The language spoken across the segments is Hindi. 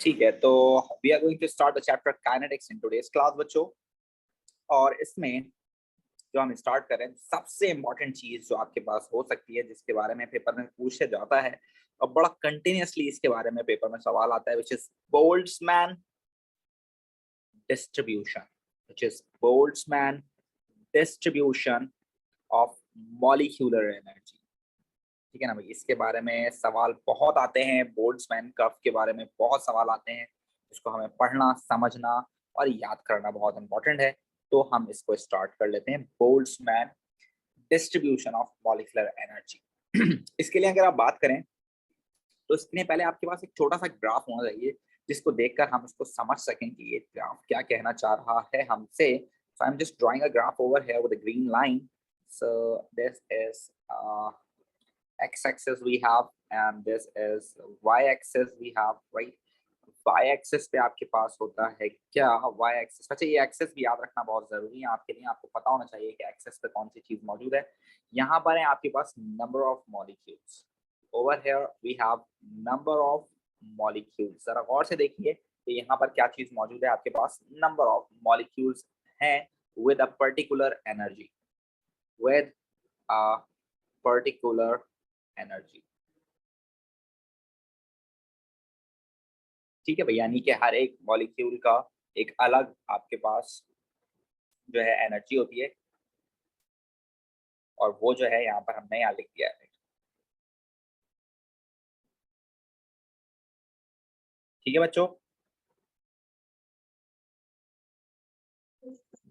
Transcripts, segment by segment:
ठीक है, तो we are going to start the chapter kinetics in today's class बच्चों। और इसमें जो हम स्टार्ट कर रहे हैं, सबसे इंपॉर्टेंट चीज जो आपके पास हो सकती है, जिसके बारे में पेपर में पूछा जाता है और बड़ा कंटिन्यूअसली इसके बारे में पेपर में सवाल आता है, which is Boltzmann distribution, which is Boltzmann distribution of molecular energy. ठीक है ना भाई, इसके बारे में सवाल बहुत आते हैं, बोल्ट्जमैन कर्व के बारे में बहुत सवाल आते हैं, इसको हमें पढ़ना, समझना और याद करना बहुत इंपॉर्टेंट है। तो हम इसको स्टार्ट कर लेते हैं, Boltzmann distribution of molecular energy. इसके लिए अगर आप बात करें तो इसके पहले आपके पास एक छोटा सा ग्राफ होना चाहिए, जिसको देखकर हम इसको समझ सकें कि ये ग्राफ क्या कहना चाह रहा है हमसे। So I'm just drawing a graph over here with a green line. So this is x-axis we have and this is y-axis we have, right? y-axis पे आपके पास होता है क्या, y-axis। अच्छा, ये एक्सेस भी याद रखना बहुत जरूरी है आपके लिए, आपको पता होना चाहिए कि एक्सेस पे कौन सी चीज मौजूद है। यहाँ पर है आपके पास number of molecules, over here we have number of molecules. जरा गौर से देखिए कि यहाँ पर क्या चीज मौजूद है, आपके पास नंबर ऑफ मॉलिक्यूल्स हैं with a particular energy, with a particular energy. ठीक है भाई, यानी कि हर एक मॉलिक्यूल का एक अलग आपके पास जो है एनर्जी होती है, और वो जो है यहाँ पर हमने यहाँ लिख दिया है। ठीक है बच्चों?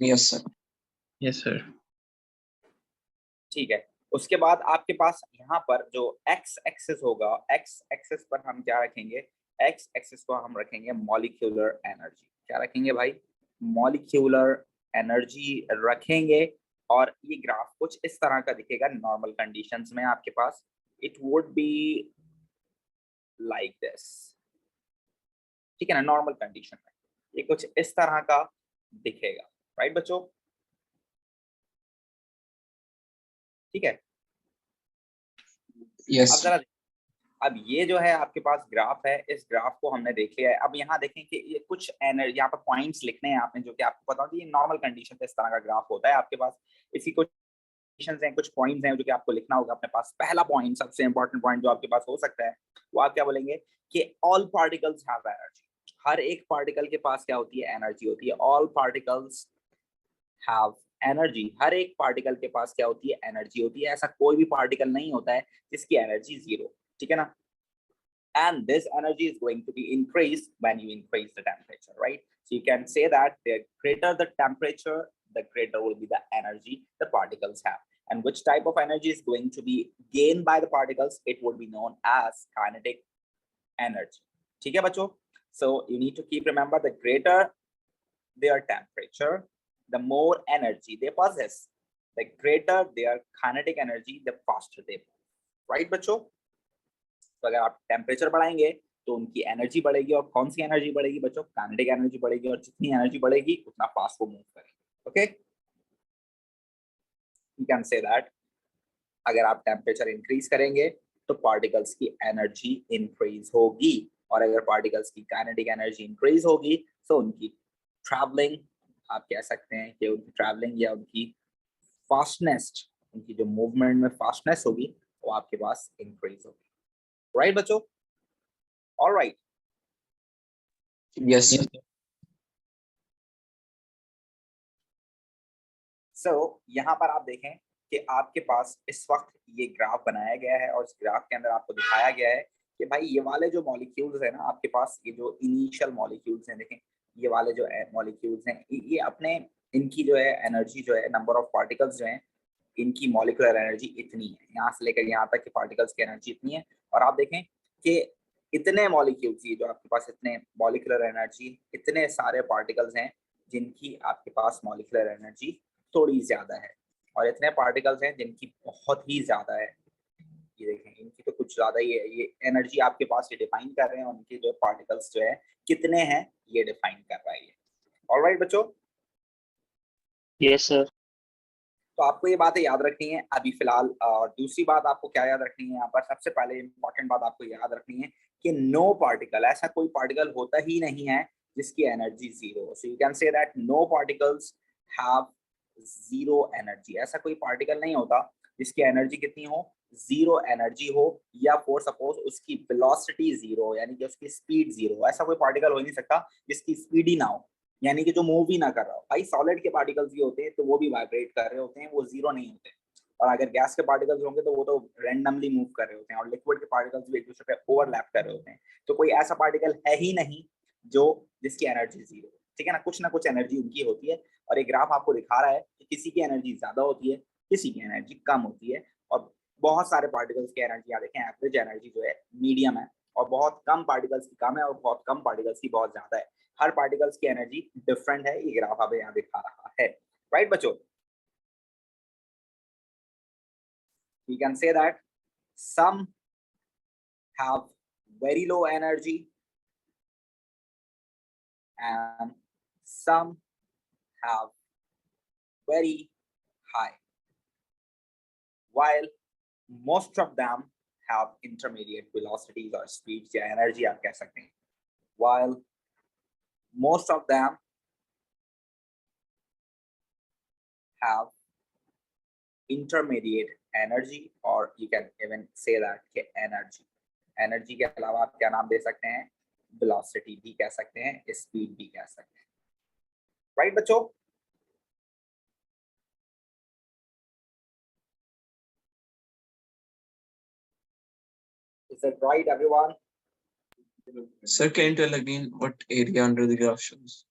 Yes sir. Yes sir. ठीक है, उसके बाद आपके पास यहाँ पर जो एक्स एक्सिस होगा, एक्स एक्सिस पर हम क्या रखेंगे, एक्स एक्सिस को हम रखेंगे मॉलिक्यूलर एनर्जी। क्या रखेंगे भाई? मॉलिक्यूलर एनर्जी रखेंगे। और ये ग्राफ कुछ इस तरह का दिखेगा नॉर्मल कंडीशंस में आपके पास। It would be like this. ठीक है ना, नॉर्मल कंडीशन में ये कुछ इस तरह का दिखेगा, राइट बच्चों? ठीक है, यस। अब जरा अब ये जो है आपके पास ग्राफ है, इस ग्राफ को हमने देख लिया है। अब यहाँ देखें कि ये कुछ एनर्जी, यहाँ पर पॉइंट्स लिखने हैं आपने, जो कि आपको पता होगा ये नॉर्मल कंडीशन पे इस तरह का ग्राफ होता है आपके पास। इसी कुछ कंडीशंस हैं, कुछ पॉइंट्स हैं जो कि आपको लिखना होगा अपने पास। पहला पॉइंट, सबसे इंपॉर्टेंट पॉइंट जो आपके पास हो सकता है, वो आप क्या बोलेंगे कि ऑल पार्टिकल्स हैव एनर्जी। हर एक पार्टिकल के पास क्या होती है? एनर्जी होती है। All particles have energy. हर एक पार्टिकल के पास क्या होती है? एनर्जी होती है। ऐसा कोई भी पार्टिकल नहीं होता है जिसकी एनर्जी जीरो। ठीक है ना? And this energy is going to be increased when you increase the temperature, right? So you can say that the greater the temperature, the greater will be the energy the particles have. And which type of energy is going to be gained by the particles? It would be known as kinetic energy. ठीक है बच्चों? So you need to keep remember, the greater their temperature, the more energy they possess. The greater their kinetic energy, the faster they move. Right बच्चों? तो अगर आप टेम्परेचर बढ़ाएंगे तो उनकी एनर्जी बढ़ेगी, और कौन सी एनर्जी बढ़ेगी बच्चों? काइनेटिक एनर्जी बढ़ेगी, और जितनी एनर्जी बढ़ेगी उतना फास्ट वो मूव करेंगे। Okay, you can say that अगर आप टेम्परेचर इंक्रीज करेंगे तो पार्टिकल्स की एनर्जी इंक्रीज होगी, और अगर पार्टिकल्स की काइनेटिक एनर्जी इंक्रीज होगी तो उनकी ट्रैवलिंग, आप कह सकते हैं कि उनकी ट्रैवलिंग या उनकी फास्टनेस, उनकी जो मूवमेंट में फास्टनेस होगी वो आपके पास इंक्रीज होगी। राइट बच्चों? All right, yes. सो यहाँ पर आप देखें कि आपके पास इस वक्त ये ग्राफ बनाया गया है, और इस ग्राफ के अंदर आपको दिखाया गया है कि भाई ये वाले जो मॉलिक्यूल्स है ना आपके पास, ये जो इनिशियल मॉलिक्यूल्स हैं, देखें ये वाले जो मॉलिक्यूल्स हैं, ये अपने, इनकी जो है एनर्जी जो है, नंबर ऑफ पार्टिकल्स जो हैं, इनकी मॉलिक्यूलर एनर्जी इतनी है, यहाँ से लेकर यहाँ तक की पार्टिकल्स की एनर्जी इतनी है। और आप देखें कि इतने मॉलिक्यूल्स, ये जो आपके पास इतने मॉलिक्यूलर एनर्जी, इतने सारे पार्टिकल्स हैं जिनकी आपके पास मॉलिक्यूलर एनर्जी थोड़ी ज्यादा है, और इतने पार्टिकल्स हैं जिनकी बहुत ही ज्यादा है। ये देखें, इनकी तो कुछ ज्यादा ही है। ये एनर्जी आपके पास ये डिफाइन कर रहे हैं, उनके जो पार्टिकल्स जो है कितने हैं ये डिफाइन कर रहा है ये। ऑलराइट बच्चों? Yes sir. तो आपको ये बातें याद रखनी है अभी फिलहाल। और दूसरी बात आपको क्या याद रखनी है यहाँ पर, सबसे पहले इंपॉर्टेंट बात आपको याद रखनी है कि नो पार्टिकल, ऐसा कोई पार्टिकल होता ही नहीं है जिसकी energy zero. So you can say that no particles have zero energy. ऐसा कोई पार्टिकल नहीं होता जिसकी एनर्जी कितनी हो, जीरो एनर्जी हो, या फॉर सपोज उसकी वेलोसिटी जीरो हो, यानी कि उसकी स्पीड जीरो। ऐसा कोई पार्टिकल हो ही नहीं सकता जिसकी स्पीड ही ना हो, यानी कि जो मूव ही ना कर रहा हो। भाई सॉलिड के पार्टिकल्स भी होते हैं तो वो भी वाइब्रेट कर रहे होते हैं, वो जीरो नहीं होते। और अगर गैस के पार्टिकल्स होंगे तो वो तो रैंडमली मूव कर रहे होते हैं, और लिक्विड के पार्टिकल्स भी एक दूसरे पे ओवरलैप कर रहे होते हैं। तो कोई ऐसा पार्टिकल है ही नहीं जो जिसकी एनर्जी जीरो, ठीक है ना कुछ एनर्जी उनकी होती है। और एक ग्राफ आपको दिखा रहा है कि किसी की एनर्जी ज्यादा होती है, किसी की एनर्जी कम होती है। और बहुत सारे पार्टिकल्स की एनर्जी आप देखें, एवरेज एनर्जी जो है मीडियम है, और बहुत कम पार्टिकल्स की कम है, और बहुत कम पार्टिकल्स की बहुत ज्यादा है। हर पार्टिकल्स की एनर्जी डिफरेंट है, ये ग्राफ अब यहाँ दिखा रहा है। राइट बच्चों, we can say that some have very low energy and some have very high, while most of them have intermediate velocities or speeds या energy आप कह सकते हैं, while most of them have intermediate energy, or you can even say that कि energy के अलावा आप क्या नाम दे सकते हैं, velocity भी कह सकते हैं, speed भी कह सकते हैं। राइट बच्चों, is that right everyone? Sir, can you tell again what area under the graph shows?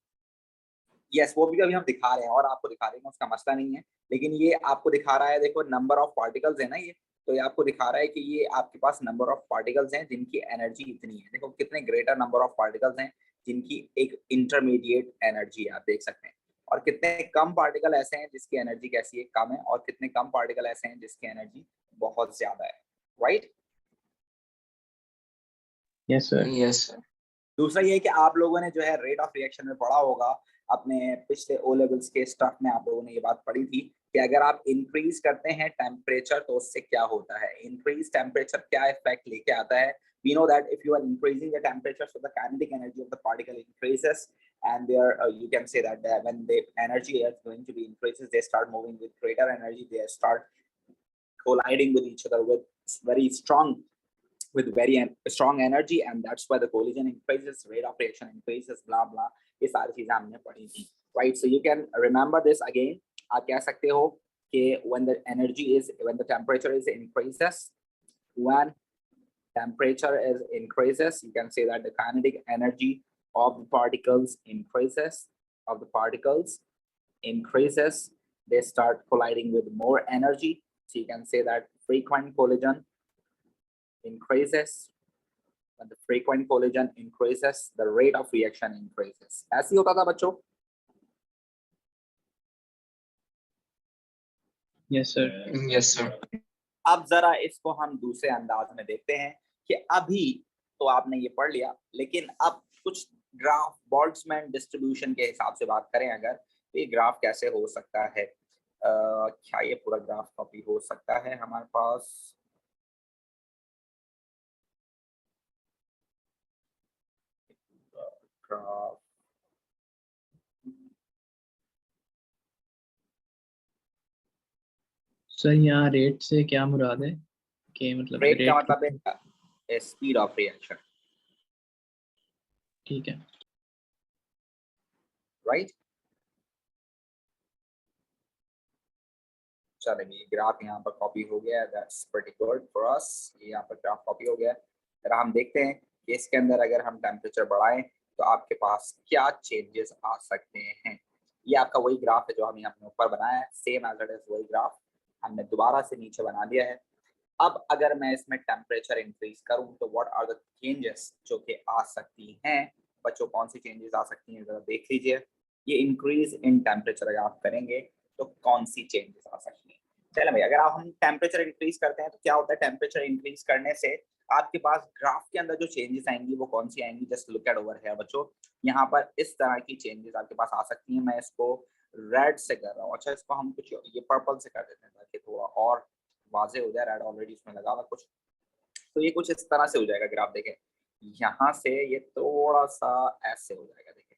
Yes, वो भी अभी हम दिखा रहे हैं और आपको दिखा देंगे, उसका मसला नहीं है। लेकिन ये आपको दिखा रहा है, देखो नंबर ऑफ पार्टिकल्स है ना ये, तो ये आपको दिखा रहा है कि ये आपके पास नंबर ऑफ पार्टिकल्स हैं जिनकी एनर्जी इतनी है। देखो कितने ग्रेटर नंबर ऑफ पार्टिकल्स हैं जिनकी एक इंटरमीडिएट एनर्जी है, आप देख सकते हैं। और कितने कम पार्टिकल ऐसे हैं जिसकी एनर्जी कैसी है, कम है, और कितने कम पार्टिकल ऐसे हैं जिसकी एनर्जी बहुत ज्यादा है। Right? Yes sir. Yes, sir. दूसरा ये कि आप लोगों ने जो है रेट ऑफ रिएक्शन में पढ़ा होगा, अपने पिछले ओ लेवल्स के स्टफ में आप लोगों ने ये बात पढ़ी थी कि अगर आप इंक्रीज करते हैं टेम्परेचर तो उससे क्या होता है, इंक्रीज टेम्परेचर क्या इफेक्ट लेके आता है। We know that if you are increasing the temperature, so the kinetic energy of the particle increases, and there you can say that when the energy is going to be increases, they start moving with greater energy, they start colliding with each other with very strong energy, and that's why the collision increases, rate of reaction increases, blah blah, ये सारी चीजें हमने पढ़ी थी। Right, so you can remember this again। आप कह सकते हो कि when the temperature is increases, when temperature is increases, you can say that the kinetic energy of the particles increases, they start colliding with more energy, so you can say that frequent collision increases. When the frequent collision increases, the rate of reaction increases। ऐसे होता था बच्चों? Yes sir. Yes, sir. अब जरा इसको हम दूसरे अंदाज में देखते हैं कि अभी तो आपने ये पढ़ लिया, लेकिन अब कुछ ग्राफ बोल्ट्जमैन डिस्ट्रीब्यूशन के हिसाब से बात करें अगर, तो ये ग्राफ कैसे हो सकता है। क्या ये पूरा ग्राफ कॉपी हो सकता है हमारे पास? ग्राफ सर यहाँ रेट से क्या मुराद है कि मतलब रेट का रेट मतलब है स्पीड ऑफ रिएक्शन। ठीक है। राइट, चलिए ग्राफ यहाँ पर कॉपी हो गया, that's pretty good for us. ये यहाँ पर ग्राफ कॉपी हो गया। अगर हम देखते हैं कि इसके अंदर अगर हम टेम्परेचर बढ़ाएं तो आपके पास क्या चेंजेस आ सकते हैं। ये आपका वही ग्राफ है जो हमने अपने ऊपर बनाया है, सेम एज इट इज वही ग्राफ हमने दोबारा से नीचे बना दिया है। अब अगर मैं इसमें टेम्परेचर इंक्रीज करूं तो व्हाट आर द चेंजेस जो कि आ सकती हैं। बच्चों कौन सी चेंजेस आ सकती हैं जरा देख लीजिए। ये इंक्रीज इन टेम्परेचर अगर आप करेंगे तो कौन सी चेंजेस आ सकती हैं। चलो भाई, अगर आप हम टेम्परेचर इंक्रीज करते हैं तो क्या होता है, टेम्परेचर इंक्रीज करने से आपके पास ग्राफ के अंदर जो चेंजेस आएंगी वो कौन सी आएंगी। Just look at over here बच्चों, यहाँ पर इस तरह की चेंजेस आपके पास आ सकती हैं। मैं इसको रेड से कर रहा हूँ। अच्छा, इसको हम कुछ ये पर्पल से कर देते हैं ताकि थोड़ा और वाजे हो जाए। रेड ऑलरेडी इसमें लगा हुआ कुछ, तो ये कुछ इस तरह से हो जाएगा ग्राफ। देखें यहाँ से ये थोड़ा सा ऐसे हो जाएगा। देखें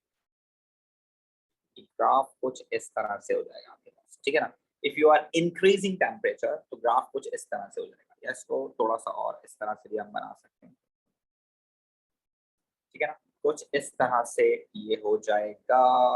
ग्राफ कुछ इस तरह से हो जाएगा आपके पास, ठीक है ना। If you are increasing temperature तो ग्राफ कुछ इस तरह से हो जाएगा, या इसको थोड़ा सा और इस तरह से भी हम बना सकते हैं, ठीक है ना। कुछ इस तरह से ये हो जाएगा,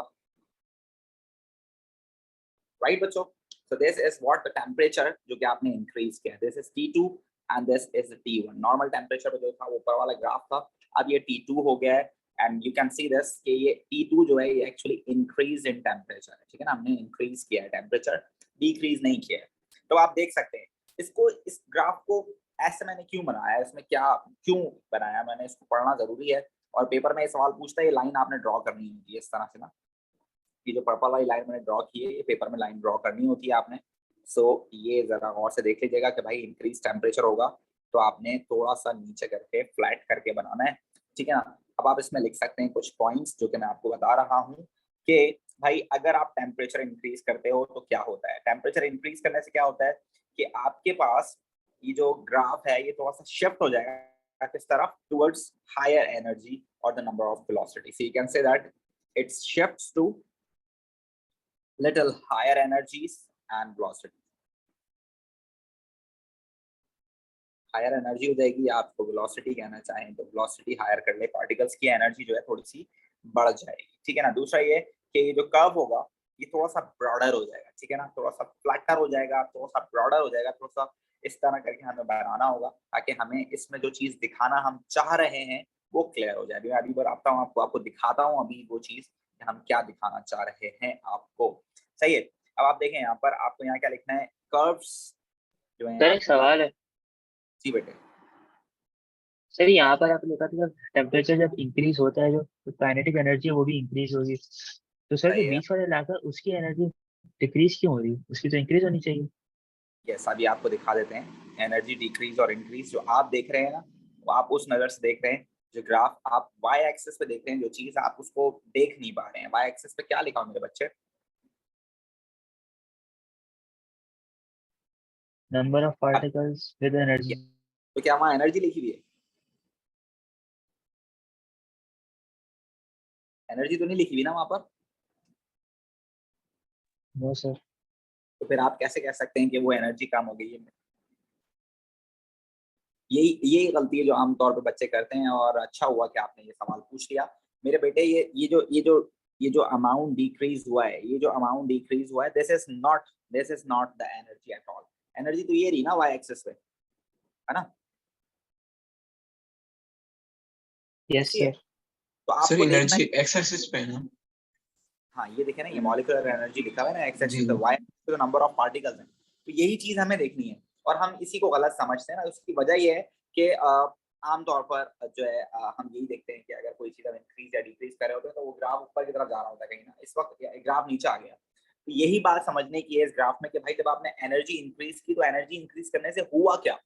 राइट बच्चों। so this is what the temperature जो कि आपने इंक्रीज किया, this is T2 and this is T1। Normal temperature पे जो था वो ऊपर वाला ग्राफ था, अब ये T2 हो गया है and you can see this कि ये T2 जो है ये एक्चुअली इंक्रीज इन टेम्परेचर है, ठीक है ना। हमने इंक्रीज किया है टेम्परेचर, डिक्रीज नहीं किया है। तो आप देख सकते हैं इसको, इस ग्राफ को ऐसे मैंने क्यों बनाया, इसमें क्या क्यों बनाया मैंने, इसको पढ़ना जरूरी है। और पेपर में ये सवाल पूछता है, ये लाइन आपने ड्रॉ करनी होती है इस तरह से ना, ये जो पर्पल वाली लाइन मैंने ड्रॉ की है ये पेपर में लाइन ड्रॉ करनी होती है आपने। सो ये जरा गौर से देख लीजिएगा कि भाई इंक्रीज टेम्परेचर होगा तो आपने थोड़ा सा नीचे करके फ्लैट करके बनाना है, ठीक है ना। अब आप इसमें लिख सकते हैं कुछ पॉइंट्स जो कि मैं आपको बता रहा हूँ कि भाई अगर आप टेम्परेचर इंक्रीज करते हो तो क्या होता है। टेम्परेचर इंक्रीज करने से क्या होता है कि आपके पास ये जो ग्राफ है ये थोड़ा सा शिफ्ट हो जाएगा किस तरफ, टुवर्ड्स हायर एनर्जी और the number of velocity. So you can say that it shifts to little higher energies and velocity। Higher energy हो जाएगी, आपको वेलोसिटी कहना चाहें तो वेलोसिटी हायर कर ले, पार्टिकल्स की एनर्जी जो है थोड़ी सी बढ़ जाएगी, ठीक है ना। दूसरा ये कि ये जो कर्व होगा ये थोड़ा सा ब्रॉडर हो जाएगा, ठीक है ना, थोड़ा सा फ्लैटर हो जाएगा, थोड़ा सा ब्रॉडर हो जाएगा, थोड़ा सा इस तरह करके हमें बनाना होगा ताकि हमें इसमें जो चीज दिखाना हम चाह रहे हैं वो क्लियर हो जाए। मैं अभी बताता हूँ आपको दिखाता हूँ अभी वो चीज हम क्या दिखाना चाह रहे हैं आपको, सही है। अब आप देखें यहाँ पर आपको यहाँ क्या लिखना है, कर्व्स जो है सर एक सवाल है जी बेटे। सर, यहाँ पर आपने लिखा था जब टेम्परेचर जब इंक्रीज होता है जो काइनेटिक एनर्जी है वो भी इंक्रीज होगी, तो सर जो सही है, बीच वाला इलाका है, उसकी एनर्जी डिक्रीज क्यों हो रही है, उसकी तो इंक्रीज होनी चाहिए। यस अभी आपको दिखा देते हैं। एनर्जी डिक्रीज और इंक्रीज जो आप देख रहे हैं ना वो आप उस नजर से देख रहे हैं, जो ग्राफ आप वाई एक्सिस पे देख रहे हैं, जो चीज आप उसको देख नहीं पा रहे हैं। वाई एक्सिस पे क्या लिखा हो मेरे बच्चे, number of particles with energy. तो क्या वहाँ एनर्जी लिखी हुई है, एनर्जी तो नहीं लिखी हुई ना वहां पर। No sir. तो फिर आप कैसे कह सकते हैं कि वो एनर्जी कम हो गई है। यही गलती है जो आमतौर पे बच्चे करते हैं, और अच्छा हुआ कि आपने ये सवाल पूछ लिया मेरे बेटे। ये जो अमाउंट डिक्रीज हुआ है, ये जो अमाउंट डिक्रीज हुआ है, this is not the energy at all. Energy तो ये रही ना वाई एक्सिस पे, है ना, यस ऐसी है। सर। तो सर आपको देखना एनर्जी है, एक्स एक्सिस पे है ना। हाँ ये देखे ना, ये मॉलिक्यूलर एनर्जी लिखा हुआ है ना एक्स जी एक्सिस पे, वाई एक्सिस पे नंबर ऑफ पार्टिकल्स हैं। तो यही चीज हमें देखनी है, और हम इसी को गलत समझते हैं ना। उसकी वजह ये है कि आमतौर पर जो है हम यही देखते हैं कि अगर कोई चीज हम इंक्रीज या डिक्रीज कर रहे होते हैं तो वो ग्राफ ऊपर की तरफ जा रहा होता है कहीं ना, इस वक्त ग्राफ नीचे आ गया। तो यही बात समझने की है इस ग्राफ में कि भाई जब आपने एनर्जी इंक्रीज की तो एनर्जी इंक्रीज करने से हुआ क्या,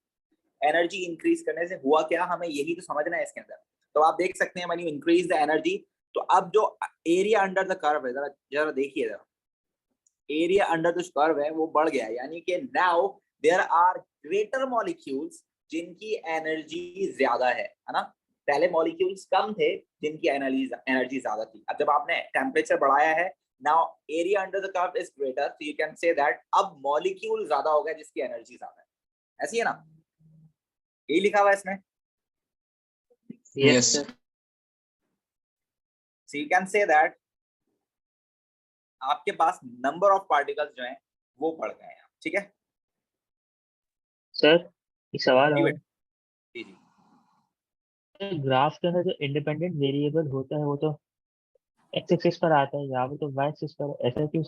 एनर्जी इंक्रीज करने से हुआ क्या, हमें यही तो समझना है इसके अंदर। तो आप देख सकते हैं when you increase the energy, तो अब जो एरिया अंडर द कर्व है, जरा जरा देखिए, जरा एरिया अंडर द कर्व है वो बढ़ गया है, यानी कि now there are greater molecules जिनकी एनर्जी ज्यादा है ना। पहले मॉलिक्यूल्स कम थे जिनकी एनर्जी ज्यादा थी। अब जब आपने टेम्परेचर बढ़ाया है, now area under the curve is greater, so you can say that अब मॉलिक्यूल ज्यादा हो गया जिसकी एनर्जी ज्यादा है। ऐसी है ना, यही लिखा हुआ है इसमें। Yes yes sir. So you can say that आपके पास नंबर ऑफ पार्टिकल्स जो हैं वो बढ़ गए हैं, ठीक है। सर एक सवाल जी और, बेटा, जी जी। ग्राफ के अंदर जो इंडिपेंडेंट वेरिएबल होता है वो तो एक्स एक्सिस पर आता है, यहाँ पे तो वाई एक्सिस पर, ऐसा क्यों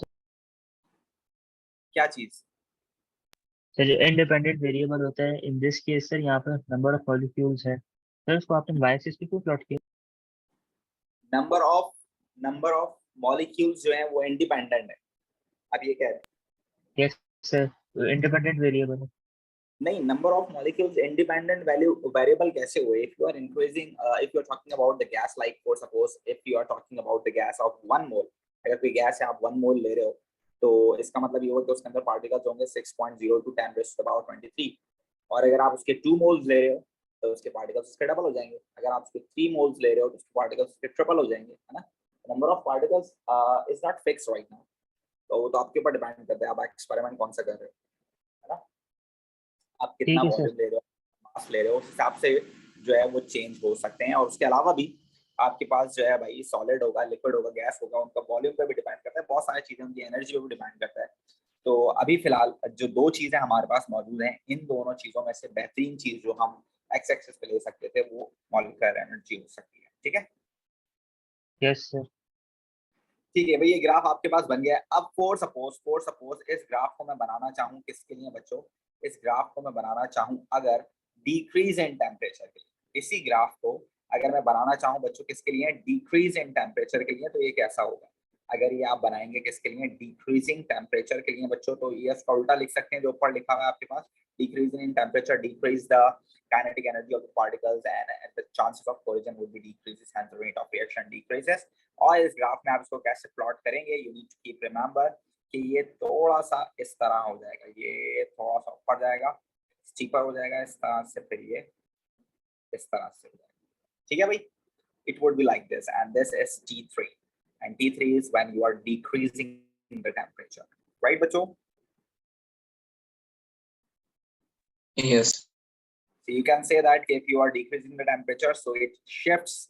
क्या चीज, सर। जो इंडिपेंडेंट वेरिएबल होता है इन दिस केस सर, यहाँ पर नंबर ऑफ मॉलिक्यूल्स है सर, उसको आपने वाई एक्सिस पे क्यों प्लॉट किया। नंबर ऑफ मॉलिक्यूल्स जो हैं वो इंडिपेंडेंट है, अब ये कह रहे हैं। यस सर, इंडिपेंडेंट वेरिएबल है। नहीं, number of molecules independent value variable कैसे हुए, if you are increasing, if you are talking about the gas, like for suppose if you are talking about the gas of 1 mole, अगर कोई गैस है आप 1 मोल ले रहे हो तो इसका मतलब ये होगा कि उसके अंदर पार्टिकल्स होंगे 6.0 to 10 raised to the power 23, और अगर आप उसके 2 मोल्स ले रहे हो तो उसके पार्टिकल्स उसके डबल हो जाएंगे, अगर आप उसके 3 मोल्स ले रहे हो तो उसके पार्टिकल्स उसके ट्रिपल हो जाएंगे, है ना। Number of particles is not fix right now, तो वो तो आपके ऊपर डिपेंड करता है आप एक्सपेरिमेंट कौन सा कर रहे हो, है ना। आप कितना ठीक है सर। वॉल्यूम ले रहे हो, मास ले रहे हो, उस हिसाब से जो है वो चेंज हो सकते हैं। और उसके अलावा भी आपके पास जो है भाई सॉलिड होगा, लिक्विड होगा, गैस होगा, उनका वॉल्यूम पे भी डिपेंड करता है, बहुत सारी चीजें उनकी एनर्जी पे भी डिपेंड करता है। तो अभी फिलहाल जो 2 चीजें हमारे पास मौजूद हैं, इन दोनों चीजों में से बेहतरीन चीज जो हम एक्स एक्सिस पे ले सकते थे वो मॉलिक्यूलर एनर्जी हो सकती है, ठीक है। Yes sir. ठीक है भाई, ये ग्राफ आपके पास बन गया है। अब फॉर सपोज इस ग्राफ को मैं बनाना चाहूँ किसके लिए बच्चों, इस ग्राफ को मैं बनाना चाहूँ अगर डिक्रीज इन टेम्परेचर के लिए, इसी ग्राफ को अगर मैं बनाना चाहूँ बच्चों किसके लिए, डिक्रीज इन टेम्परेचर के लिए, तो ये कैसा होगा। अगर ये आप बनाएंगे किसके लिए, डिक्रीजिंग टेम्परेचर के लिए बच्चों, तो ये इसका उल्टा लिख सकते हैं जो ऊपर लिखा हुआ है आपके पास, decreasing in temperature decrease the kinetic energy of the particles and the chances of collision would be decreases, hence the rate of reaction decreases। और इस ग्राफ में आप इसको कैसे प्लॉट करेंगे, you need to keep remember कि ये थोड़ा सा इस तरह हो जाएगा, ये थोड़ा सा ऊपर जाएगा, स्टीपर हो जाएगा इस तरह से, फिर ये इस तरह से हो जाएगा, ठीक है भाई। it would be like this and this is T3 and T3 is when you are decreasing the temperature, right बच्चों। Yes. So you can say that if you are decreasing the temperature, so it shifts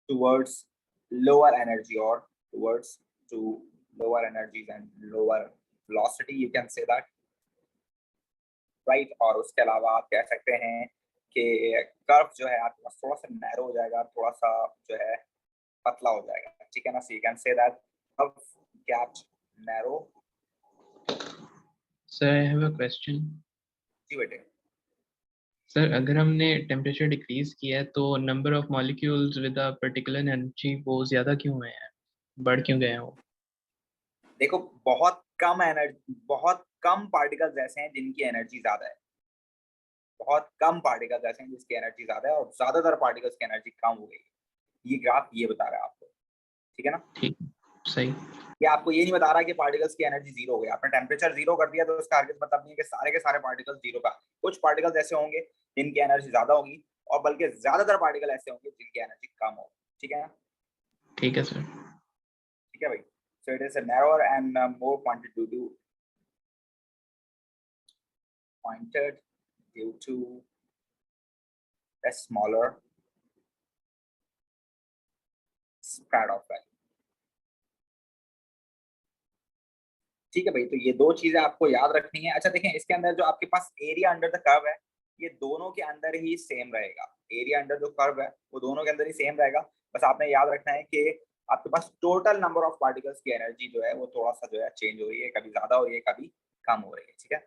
towards lower energy or towards to lower energies and lower velocity, you can say that, right। और उसके अलावा आप कह सकते हैं कि कर्व जो है आपके पास थोड़ा सा नैरो हो जाएगा, थोड़ा सा जो है पतला हो जाएगा, ठीक है ना। So you can say that curve get narrow। Sir, I have a question. जी बेटे। सर अगर हमने टेम्परेचर डिक्रीज किया है तो number of molecules with a particular energy वो ज्यादा क्यों हुए हैं, बढ़ क्यों गए हैं वो? देखो बहुत कम एनर्जी, बहुत कम पार्टिकल्स ऐसे हैं जिनकी एनर्जी ज्यादा है, बहुत कम पार्टिकल्स ऐसे हैं जिसकी एनर्जी ज्यादा है, और ज्यादातर पार्टिकल्स की एनर्जी कम हो गई है। ये ग्राफ ये बता रहा है आपको, ठीक है ना। ठीक, सही। ये आपको ये नहीं बता रहा कि पार्टिकल्स की एनर्जी जीरो हो गई, आपने टेम्परेचर जीरो कर दिया तो उसका हरगिज़ मतलब नहीं है कि सारे के सारे पार्टिकल्स जीरो का। कुछ पार्टिकल्स ऐसे होंगे जिनकी एनर्जी ज्यादा होगी, और बल्कि ज्यादातर पार्टिकल ऐसे होंगे जिनकी एनर्जी कम होगी, ठीक है ना। ठीक है सर। ठीक है भाई। So it is a narrower and more pointed due to a smaller spread of value। ठीक है भाई, तो ये 2 चीजें आपको याद रखनी है। अच्छा देखें, इसके अंदर जो आपके पास एरिया अंडर द कर्व है, ये दोनों के अंदर ही सेम रहेगा। एरिया अंडर जो कर्व है वो दोनों के अंदर ही सेम रहेगा। बस आपने याद रखना है कि आपके पास टोटल नंबर ऑफ पार्टिकल्स की एनर्जी जो है वो थोड़ा सा जो है चेंज हो रही है, कभी ज्यादा हो रही है, कभी कम हो रही है, ठीक है।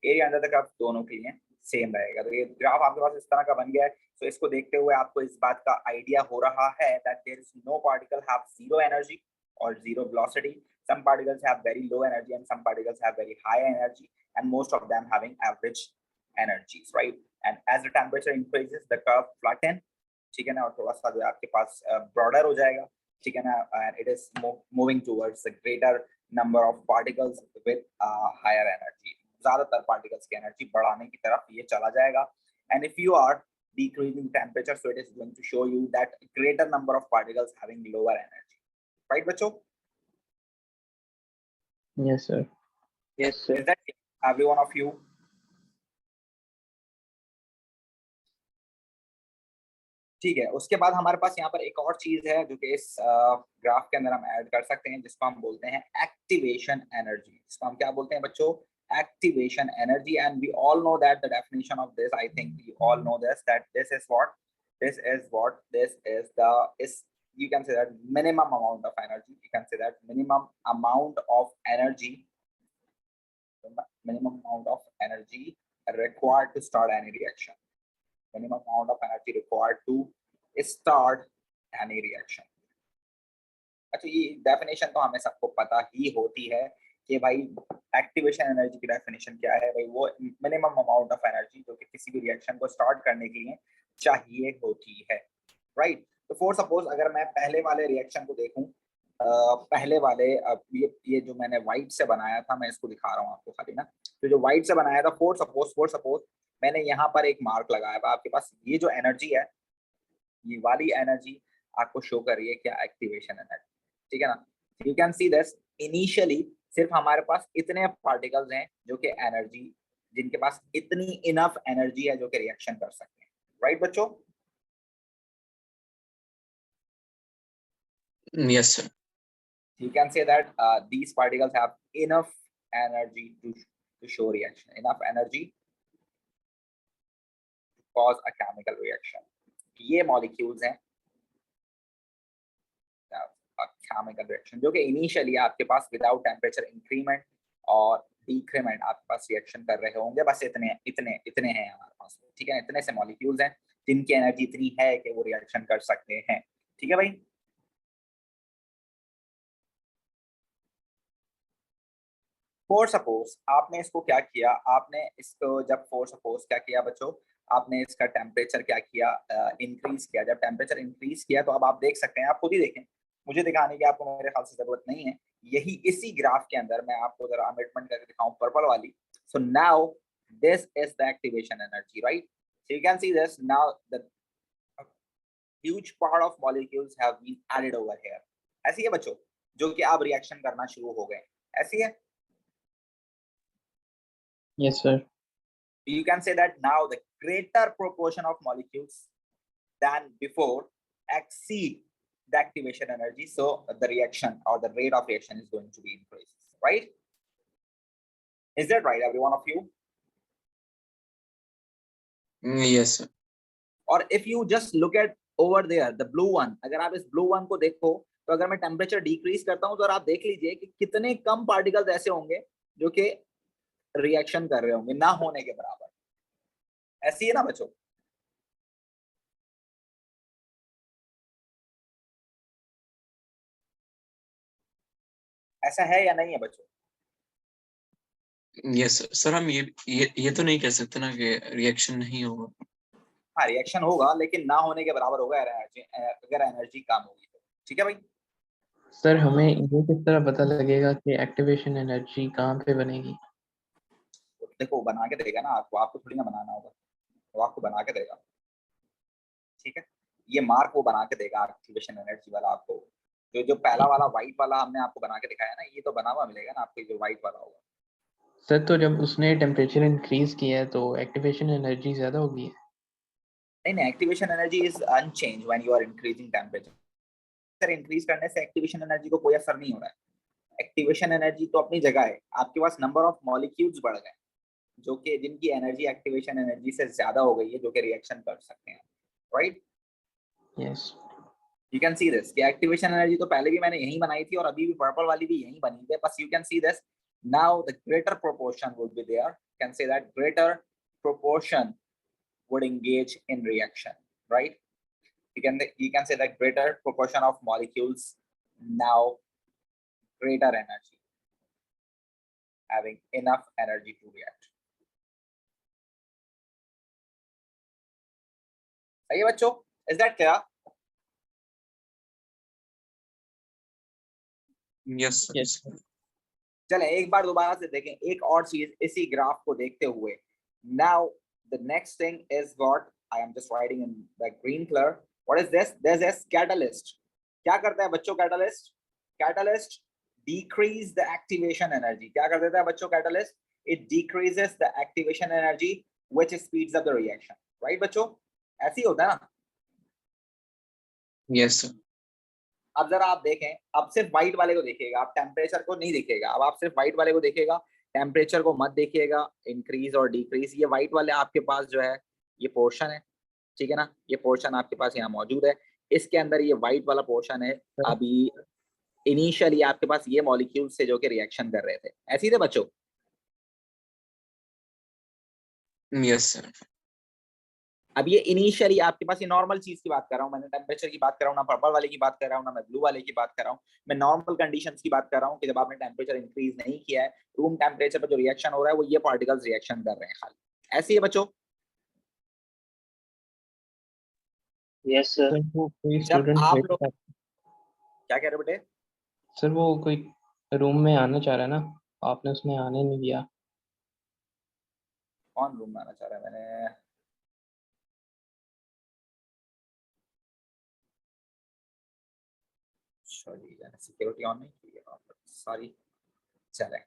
एरिया अंडर द कर्व दोनों के लिए सेम रहेगा। तो ये ग्राफ आपके पास इस तरह का बन गया है। तो इसको देखते हुए आपको इस बात का आइडिया हो रहा है that there is no particle have zero energy or zero velocity। Some particles have very low energy and some particles have very high energy, and most of them having average energies, right। And as the temperature increases, the curve flatten, ठीक है ना, और थोड़ा सा जो आपके पास broader हो जाएगा, ठीक है ना, and it is moving towards the greater number of particles with higher energy। ज्यादातर particles की energy बढ़ाने की तरफ ये चला जाएगा। And if you are decreasing temperature, so it is going to show you that greater number of particles having lower energy, right बच्चों। Yes sir. Yes sir. Is that every one of you? ठीक है, उसके बाद हमारे पास यहाँ पर एक और चीज है जो कि इस ग्राफ के अंदर हम ऐड कर सकते हैं, जिसको हम बोलते हैं एक्टिवेशन एनर्जी। जिसको हम क्या बोलते हैं बच्चों, activation energy. And we all know that the definition of this, I think we all know this, that this is you can say that minimum amount of energy, you can say that minimum amount of energy required to start any reaction, minimum amount of energy required to start any reaction। अच्छा, ये डेफिनेशन तो हमें सबको पता ही होती है कि भाई एक्टिवेशन एनर्जी की डेफिनेशन क्या है भाई, वो मिनिमम अमाउंट ऑफ एनर्जी जो कि किसी भी रिएक्शन को स्टार्ट करने के लिए चाहिए होती है, राइट। तो फॉर सपोज अगर मैं पहले वाले रिएक्शन को देखूं, पहले वाले ये जो मैंने व्हाइट से बनाया था, मैं इसको दिखा रहा हूँ आपको खाली ना। तो जो व्हाइट से बनाया था, फॉर सपोज मैंने यहाँ पर एक मार्क लगाया था, आपके पास ये जो एनर्जी है, ये वाली एनर्जी आपको शो कर रही है क्या, एक्टिवेशन एनर्जी, ठीक है ना। You can see this, initially सिर्फ हमारे पास इतने पार्टिकल्स हैं जो कि एनर्जी, जिनके पास इतनी इनफ एनर्जी है जो कि रिएक्शन कर सकते हैं, राइट बच्चों। Yes, sir. You can say that these particles have enough energy to show reaction, enough energy to cause a chemical reaction. ये molecules हैं केमिकल रिएक्शन जो कि इनिशियली आपके पास विदाउट टेम्परेचर इंक्रीमेंट और डिक्रीमेंट आपके पास रिएक्शन कर रहे होंगे, बस इतने हैं हमारे पास, ठीक है। इतने से मॉलिक्यूल्स हैं जिनकी एनर्जी इतनी है कि वो रिएक्शन कर सकते हैं, ठीक है भाई। फॉर सपोज आपने इसको क्या किया, आपने इसको जब फॉर सपोज क्या किया बच्चों, आपने इसका टेम्परेचर क्या किया, इंक्रीज किया। जब टेम्परेचर इंक्रीज किया तो अब आप देख सकते हैं, आप खुद ही देखें, मुझे दिखाने की आपको मेरे ख्याल से जरूरत नहीं है। यही इसी ग्राफ के अंदर मैं आपको जरा अमिटमेंट करके दिखाऊं, पर्पल वाली। So now this is the activation energy, right. So you can see this now, the huge part of molecules have been added over here. ऐसी है बच्चों, जो कि अब रिएक्शन करना शुरू हो गए, ऐसी है। Yes, sir. You can say that now the greater proportion of molecules than before exceed the activation energy, so the reaction or the rate of reaction is going to be increased, right? Is that right, every one of you? Yes, sir. Or if you just look at over there the blue one, अगर आप इस blue one को देखो तो अगर मैं टेम्परेचर डिक्रीज करता हूं तो आप देख लीजिए कि कितने कम पार्टिकल्स ऐसे होंगे जो कि रिएक्शन कर रहे होंगे, ना होने के बराबर। ऐसी है ना बच्चों। ऐसा है या नहीं है बच्चों? Yes, sir. सर हम ये तो नहीं कह सकते ना कि रिएक्शन नहीं होगा। हाँ, रिएक्शन होगा लेकिन ना होने के बराबर होगा अगर एनर्जी कम होगी तो, ठीक है भाई। सर हमें ये किस तरह पता लगेगा कि एक्टिवेशन एनर्जी कहाँ पे बनेगी? देखो बना के देगा ना आपको थोड़ी ना बनाना होगा, वो आपको बना के देगा, ठीक है। ये मार्क वो बना के देगा एक्टिवेशन एनर्जी वाला आपको। जो पहला वाला व्हाइट वाला हमने आपको बना के दिखाया ना, ये तो बना हुआ मिलेगा ना आपको, जो व्हाइट वाला होगा। सर तो जब उसने टेम्परेचर इंक्रीज किया है तो एक्टिवेशन एनर्जी ज्यादा होगी? नहीं, activation energy is unchange when you are increasing temperature. Increase करने से एक्टिवेशन एनर्जी को कोई असर नहीं हो रहा है। एक्टिवेशन एनर्जी तो अपनी जगह है, आपके पास नंबर ऑफ मॉलिक्यूल्स बढ़ गए जो कि जिनकी एनर्जी एक्टिवेशन एनर्जी से ज्यादा हो गई है, जो कि रिएक्शन कर सकते हैं, right. Yes. You can see this कि एक्टिवेशन एनर्जी तो पहले भी मैंने यही बनाई थी और अभी भी पर्पल वाली भी यही बनी है, बस you can see this now the greater proportion would be there. You can say that greater proportion would engage in reaction, right? You can say that greater proportion of molecules now greater energy, having enough energy to react. सही है बच्चों? Is that clear? Yes, sir. Yes. चले एक बार दोबारा से देखें एक और चीज इसी ग्राफ को देखते हुए। Now the next thing is what I am just writing in the green colour. What is this? This is catalyst. क्या करता है बच्चों catalyst? Catalyst decrease the activation energy। क्या कर देता है बच्चों catalyst? It decreases the activation energy which speeds up the reaction, right बच्चों? ऐसे ही होता है ना? Yes, sir. अब जरा आप देखें, अब सिर्फ व्हाइट वाले को देखिएगा, आप टेम्परेचर को नहीं देखिएगा। अब आप सिर्फ व्हाइट वाले को देखिएगा, टेम्परेचर को मत देखिएगा, इंक्रीज और डिक्रीज। ये व्हाइट वाले आपके पास जो है ये पोर्शन है, ठीक है ना, ये पोर्शन आपके पास यहाँ मौजूद है। इसके अंदर ये व्हाइट वाला पोर्शन है, अभी इनिशियली आपके पास ये मॉलिक्यूल से जो कि रिएक्शन कर रहे थे, ऐसे ही थे बच्चों। Yes, sir. अब ये इनिशियली आपके पास ये नॉर्मल चीज की बात कर रहा हूँ, मैंने टेम्परेचर की बात कर रहा हूँ ना, पर्पल वाले की बात कर रहा हूँ ना, मैं ब्लू वाले की बात कर रहा हूँ। मैं नॉर्मल कंडीशंस की बात कर रहा हूँ कि जब आपने टेम्परेचर इंक्रीज नहीं किया है, रूम टेम्परेचर पर जो रिएक्शन हो रहा है वो ये पार्टिकल्स रिएक्शन कर रहे हैं खाली। ऐसे ही है बच्चों। Yes sir. कोई जब स्टूडेंट आप लोग क्या कह रहे हो बेटे? सर वो कोई रूम में आना चाह रहा है ना, आपने उसमें आने नहीं दिया। कौन रूम में आना चाह रहा है? मैंने सॉरी सिक्योरिटी ऑन नहीं की है, सॉरी। चले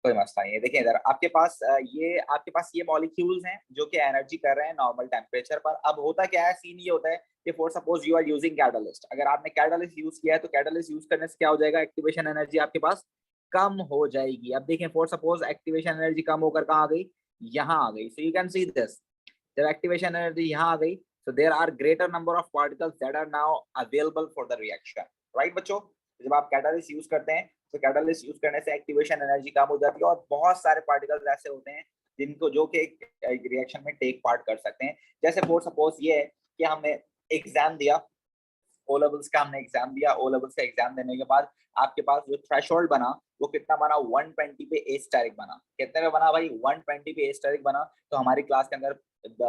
कोई मसला नहीं है। देखिए इधर आपके पास ये मॉलिक्यूल्स हैं जो कि एनर्जी कर रहे हैं नॉर्मल टेम्परेचर पर। अब होता क्या है, सीन ये होता है कि for suppose you are using catalyst, अगर आपने कैटलिस्ट यूज किया है तो कैटलिस्ट यूज करने से क्या हो जाएगा, एक्टिवेशन एनर्जी आपके पास कम हो जाएगी। अब देखें फॉर सपोज एक्टिवेशन एनर्जी कम होकर कहाँ आ गई, यहाँ आ गई। सो यू कैन सी दिस, जब एक्टिवेशन एनर्जी यहाँ आ गई so there are greater number of particles that are now available for the reaction, right बच्चों? जब आप कैटलिस्ट यूज करते हैं तो कैटलिस्ट यूज करने से एक्टिवेशन एनर्जी कम हो जाती है और बहुत सारे पार्टिकल्स ऐसे होते हैं जिनको जो कि एक रिएक्शन में टेक पार्ट कर सकते हैं। जैसे फॉर सपोज ये है कि हमने एग्जाम दिया, ओ लेवल्स का हमने एग्जाम दिया, ओ लेवल्स का एग्जाम देने के बाद आपके पास जो थ्रेशोल्ड बना वो कितना बना, 120 पे एस्टेरिक बना। कितने पे बना भाई, 120 पे एस्टेरिक बना। तो हमारी क्लास के अंदर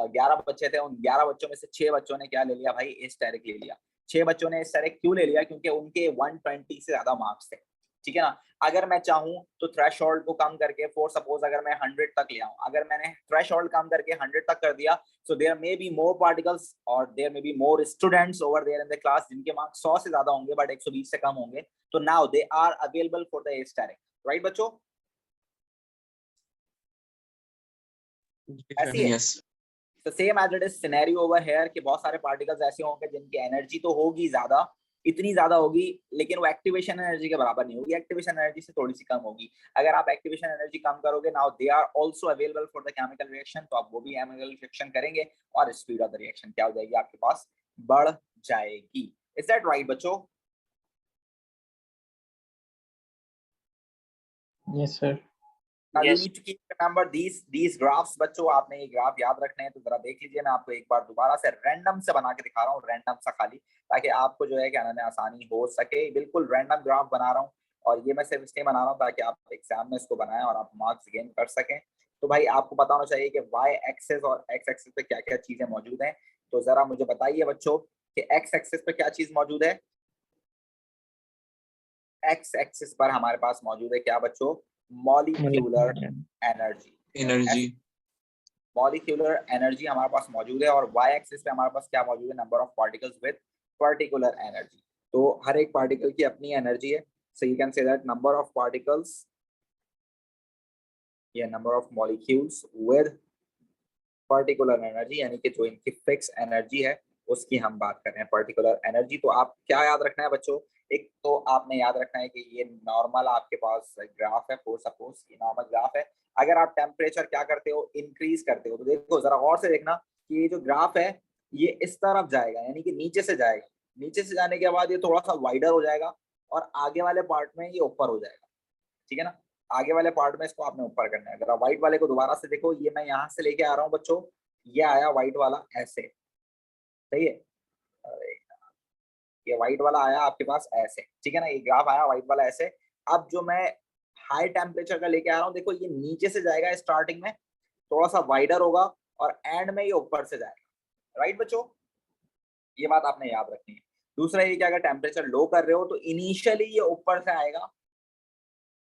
11 बच्चे थे, उन 11 बच्चों में से 6 बच्चों ने क्या ले लिया भाई, एस्टेरिक ले लिया। 6 बच्चों ने एस्टेरिक क्यों ले लिया, क्योंकि उनके 120 से ज्यादा मार्क्स थे, ठीक है ना। अगर मैं चाहूं तो थ्रेशोल्ड को कम करके फॉर सपोज अगर मैं 100 तक ले आऊं, अगर मैंने थ्रेशोल्ड कम करके 100 तक कर दिया, so there may be more particles or there may be more students over there in the class जिनके मार्क्स 100 से ज्यादा होंगे बट 120 से कम होंगे, तो now they are available for the asterisk, right बच्चों? ऐसी है। Yes. तो same as it is scenario over here कि बहुत सारे पार्टिकल्स ऐसे होंगे जिनकी एनर्जी तो होगी ज्यादा, इतनी ज्यादा होगी लेकिन वो एक्टिवेशन एनर्जी के बराबर नहीं होगी, एक्टिवेशन एनर्जी से थोड़ी सी कम होगी। अगर आप एक्टिवेशन एनर्जी कम करोगे, now they are also available for the chemical reaction, तो आप वो भी केमिकल रिएक्शन करेंगे और स्पीड ऑफ द रिएक्शन क्या हो जाएगी आपके पास, बढ़ जाएगी। इज दैट राइट बच्चों? Yes sir. Now you Yes. need to keep remember these graphs बच्चों, आपने ये ग्राफ याद रखने हैं तो जरा देख लीजिए। मैं आपको एक बार दोबारा से रैंडम से बना के दिखा रहा हूँ, रैंडम सा खाली, ताकि आपको जो है क्या नाम है आसानी हो सके। बिल्कुल रैंडम ग्राफ बना रहा हूँ और ये मैं सिर्फ इसलिए बना रहा हूँ ताकि आप एग्जाम में इसको बनाएं और आप मार्क्स गेन कर सकें। तो भाई आपको पता होना चाहिए कि वाई एक्सेस और एक्स एक्सेस पे क्या क्या चीजें मौजूद हैं। तो जरा मुझे बताइए बच्चों कि एक्स एक्सेस पे क्या चीज मौजूद है। एक्स एक्सिस पर हमारे पास मौजूद है क्या बच्चों, molecular energy. Energy. Molecular energy हमारे पास मौजूद है और वाई एक्सिस पे हमारे पास क्या मौजूद है, number of particles with particular energy. तो हर एक पार्टिकल की अपनी एनर्जी है। So you can say that number of particles या number of molecules with particular energy, यानी कि जो इनकी फिक्स एनर्जी है उसकी हम बात कर रहे हैं, पर्टिकुलर एनर्जी। तो आप क्या याद रखना है बच्चों, एक तो आपने याद रखना है कि ये नॉर्मल आपके पास ग्राफ है, फॉर सपोज ये नॉर्मल ग्राफ है। अगर आप टेम्परेचर क्या करते हो, इंक्रीज करते हो, तो देखो जरा गौर से देखना कि ये जो ग्राफ है ये इस तरफ जाएगा, यानी कि नीचे से जाएगा। नीचे से जाने के बाद ये थोड़ा सा वाइडर हो जाएगा और आगे वाले पार्ट में ये ऊपर हो जाएगा, ठीक है ना। आगे वाले पार्ट में इसको आपने ऊपर करना है। अगर आप व्हाइट वाले को दोबारा से देखो, ये मैं यहाँ से लेके आ रहा हूँ बच्चों, ये आया व्हाइट वाला ऐसे, सही है। ये व्हाइट वाला आया आपके पास ऐसे, ठीक है ना, ये ग्राफ आया व्हाइट वाला ऐसे। अब जो मैं हाई टेम्परेचर का लेके आ रहा हूँ, देखो ये नीचे से जाएगा स्टार्टिंग में, थोड़ा सा वाइडर होगा और एंड में ये ऊपर से जाएगा, राइट बच्चों? ये बात आपने याद रखनी है। दूसरा ये कि अगर टेम्परेचर लो कर रहे हो तो इनिशियली ये ऊपर से आएगा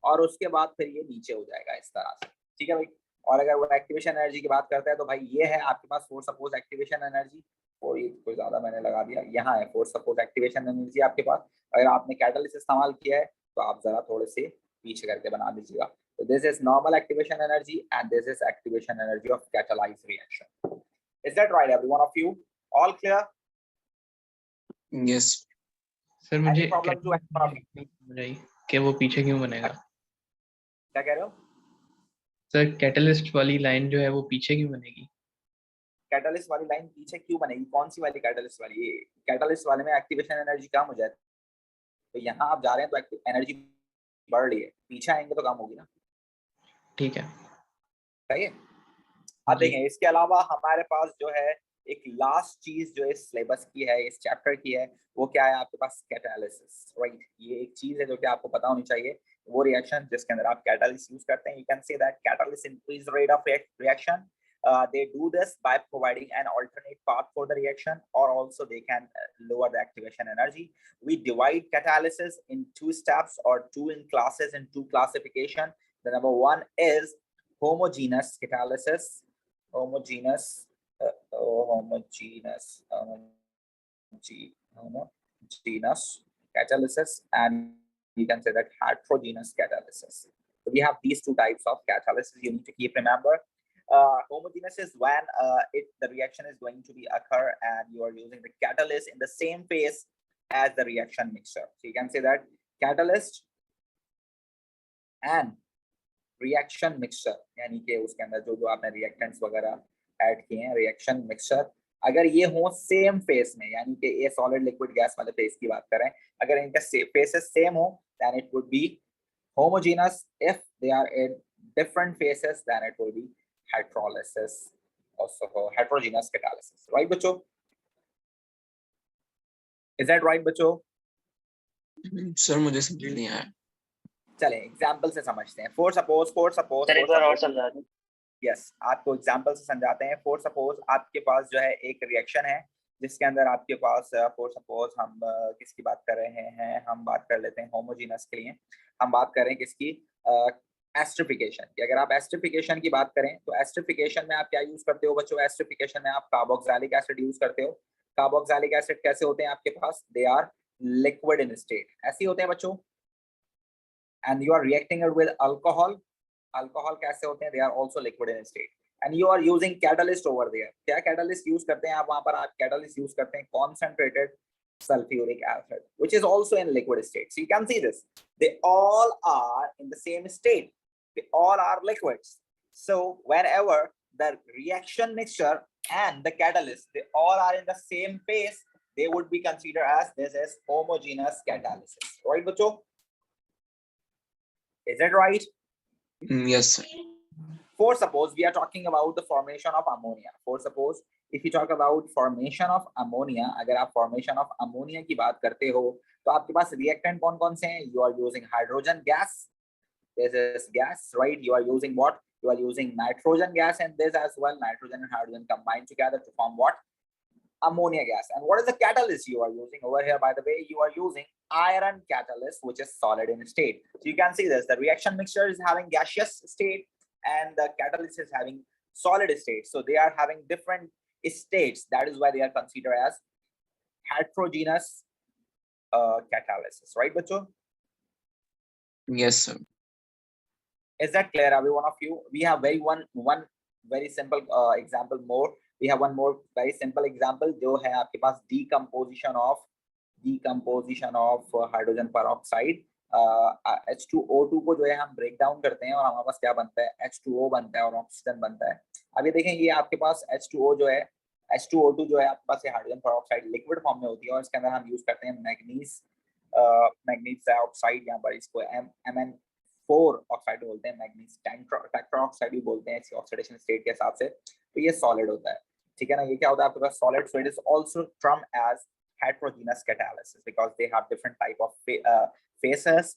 और उसके बाद फिर ये नीचे हो जाएगा इस तरह से, ठीक है भाई। और अगर वो एक्टिवेशन एनर्जी की बात करता है तो भाई ये है आपके पास फॉर सपोज एक्टिवेशन एनर्जी, और ये कोई ज्यादा मैंने लगा दिया, यहाँ है फॉर सपोज एक्टिवेशन एनर्जी आपके पास। अगर आपने कैटलिस्ट इस्तेमाल किया है तो आप जरा थोड़े से पीछे करके बना दीजिएगा। तो this is normal activation energy and this is activation energy of catalyse reaction. Is that right everyone of you? All clear? Yes. Sir मुझे Any problem to anyone of you? बताइए कि वो पीछे क्यों बनेगा। क्या कह रहे हो? सर कैटलिस्ट वाली लाइन जो है वो पीछे क्यों बनेगी। कैटलिस्ट वाली लाइन पीछे क्यों बनेगी? कौन सी वाली कैटलिस्ट वाली? ये कैटलिस्ट वाले में एक्टिवेशन एनर्जी कम हो जाती है, तो यहाँ आप जा रहे हैं तो एनर्जी बढ़ रही है, पीछे आएंगे तो कम होगी ना, ठीक है। सही है। अब देखें इसके अलावा हमारे पास जो है एक लास्ट चीज जो इस सिलेबस की है, इस चैप्टर की है, वो क्या है आपके पास, कैटालिसिस, राइट। ये एक चीज है जो कि आपको पता होनी चाहिए, वो रिएक्शन जिसके अंदर आप कैटालिसिस यूज करते हैं। You can say that catalysis increase rate of reaction They do this by providing an alternate path for the reaction, or also they can lower the activation energy. We divide catalysis in two steps, or two in classes, in two classification. The number one is homogeneous catalysis, homogeneous catalysis, and you can say that heterogeneous catalysis. So we have these two types of catalysis you need to keep remember. Homogeneous is when the reaction is going to be occur and you are using the catalyst in the same phase as the reaction mixture. So you can say that catalyst and reaction mixture, यानी कि उसके अंदर जो जो आपने reactants वगैरह ऐड किए हैं, reaction mixture अगर ये हो सेम फेस में, यानी कि ये सॉलिड लिक्विड गैस वाले फेस की बात करें, अगर इनका फेसेस सेम हो, then it would be homogeneous. If they are in different phases, then it will be heterolysis, also heterogeneous catalysis. Right, बच्चों? Is that right, बच्चों? सर मुझे समझ नहीं आया. चलें एग्जाम्पल से समझते हैं. For suppose सर एक बार और समझा दो. यस, आपको एग्जाम्पल से समझाते हैं. फॉर सपोज आपके पास जो है एक रिएक्शन है जिसके अंदर आपके पास फॉर सपोज हम किसकी बात कर रहे हैं, हम बात कर लेते हैं होमोजेनस के लिए. हम बात कर रहे हैं किसकी, एस्टरिफिकेशन की. अगर आप एस्टरिफिकेशन की बात करें तो एस्टरिफिकेशन में आप क्या यूज करते हो बच्चों? एस्टरिफिकेशन में आप कार्बोक्सिलिक एसिड यूज करते हो. कार्बोक्सिलिक एसिड कैसे होते हैं आपके पास? They are liquid in state. ऐसे होते हैं बच्चों. And you are reacting it with alcohol. Alcohol कैसे होते हैं? They are also liquid in state. And you are using catalyst over there. क्या कैटलिस्ट यूज करते हैं आप वहां पर? आप कैटलिस्ट यूज करते हैं concentrated sulfuric acid, which is also in liquid state. So you can see this. They all are in the same state. They all are liquids. So whenever the reaction mixture and the catalyst, they all are in the same phase, they would be considered as this is homogeneous catalysis. Right, bachcho? Is it right? Yes, sir. For suppose we are talking about the formation of ammonia. For suppose if you talk about formation of ammonia, अगर आप formation of ammonia की बात करते हो तो आपके पास reactant कौन कौन से हैं? You are using hydrogen gas. This is gas, right? You are using what? You are using nitrogen gas, and this as well, nitrogen and hydrogen combined together to form what? Ammonia gas. And what is the catalyst you are using over here? By the way, you are using iron catalyst, which is solid in state. So you can see this. The reaction mixture is having gaseous state, and the catalyst is having solid state. So they are having different states. That is why they are considered as heterogeneous catalysis. Right, bachcho? Yes, sir. Is that clear, every one of you? We have one very simple example more. We have one more very simple example जो है आपके पास decomposition of hydrogen peroxide. H2O2 को जो है हम ब्रेक डाउन करते हैं और हमारे पास क्या बनता है? H2O बनता है और ऑक्सीजन बनता है. अब ये देखें, ये आपके पास H2O जो है, H2O2 जो है आपके पास ये हाइड्रोजन पेरोक्साइड लिक्विड फॉर्म में होती है और इसके अंदर हम यूज करते हैं मैग्नीज डाइऑक्साइड. यहाँ पर इसको Mn4 ऑक्साइड बोलते हैं, मैग्नीज टेट्राऑक्साइड भी बोलते हैं इसकी ऑक्सीडेशन स्टेट के हिसाब से. तो ये सॉलिड होता है, ठीक है ना. ये क्या होता है आपके पास? Solid. So it is also term as heterogeneous catalysis because they have different type of phases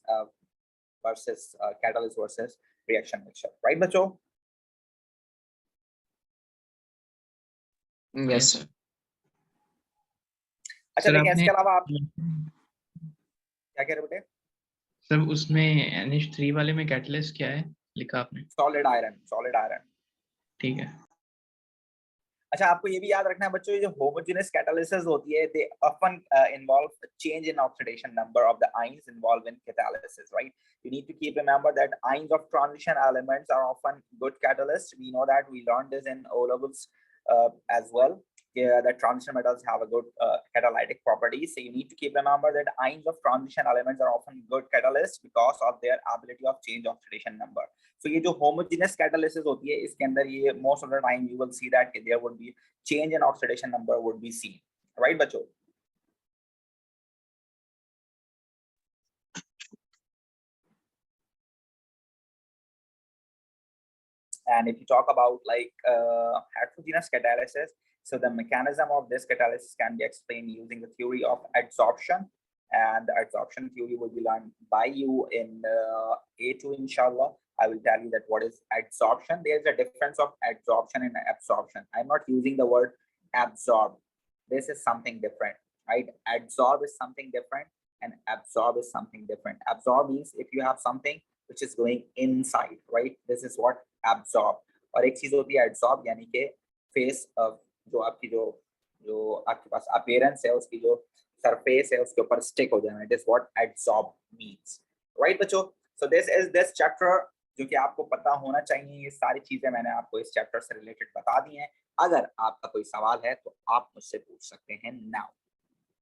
versus catalyst versus reaction mixture. Right, बच्चों? Yes, sir. अच्छा, देखिए इसके अलावा आप क्या कह रहे बेटे? सर उसमें NH3 वाले में कैटलिस्ट क्या है लिखा आपने? Solid iron. ठीक है. अच्छा, आपको ये भी याद रखना है बच्चों, ये जो होमोजेनियस कैटालिसिस होती है, they often involve a change in oxidation number of the ions involved in catalysis, right? You need to keep remember that ions of transition elements are often good catalysts. We know that, we learned this in O levels as well. The transition metals have a good catalytic properties. So you need to keep remember that ions of transition elements are often good catalysts because of their ability of change oxidation number. So ये जो homogeneous catalysis होती है इसके अंदर ये most of the time you will see that there would be change in oxidation number would be seen. Right, बच्चों? And if you talk about like heterogeneous catalysis, so the mechanism of this catalysis can be explained using the theory of adsorption, and the adsorption theory will be learned by you in A2 inshallah. I will tell you that what is adsorption. There is a difference of adsorption and absorption. I'm not using the word absorb. This is something different, right? Adsorb is something different and absorb is something different. Absorb means if you have something which is going inside, right? This is what absorb. और एक चीज होती है adsorb, यानी कि face जो आपकी जो आपके पास appearance है, उसकी जो surface है उसके ऊपर stick हो जाना. It is what adsorb means, right बच्चों? So this is this chapter जो कि आपको पता होना चाहिए. ये सारी चीजें मैंने आपको इस चैप्टर से रिलेटेड बता दी हैं. अगर आपका कोई सवाल है तो आप मुझसे पूछ सकते हैं now.